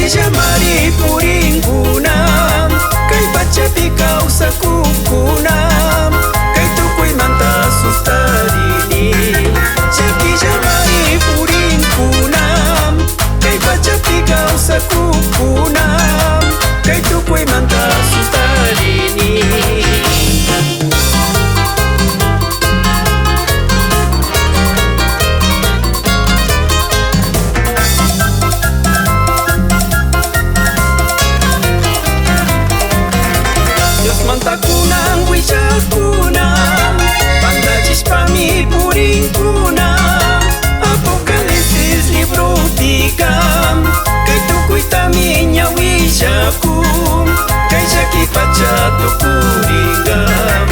Llakillamari purinkuna kay pachapi kawsakukuna kay tukuymanta sustarini. Llakillamari purinkuna kay pachapi kawsakukuna kay tukuymanta sustarini. Mantakunang willakunam pandachispanmi purinkunam Apocalipsis librutikam kay tukuitami ñawillakum kay llaki pacha tukuringam.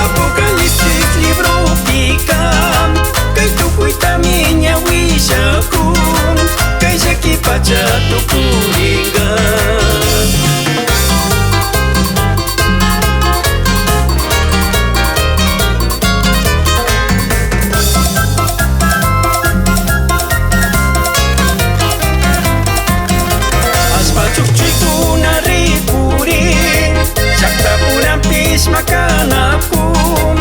Apocalipsis librutikam kay tukuitami ñawillakum kay llaki pacha tukuringam. Makanakum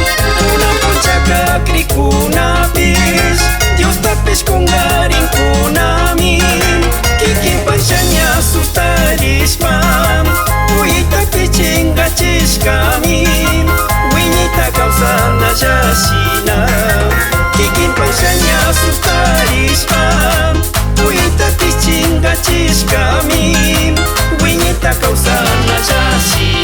unang punchaka krikunapis Dios tapis kungaring kunamin kikipansanya sustarisman uita pichingachis kami winita kausana yasina kikipansanya sustarisman uita pichingachis kami winita kausana yasina.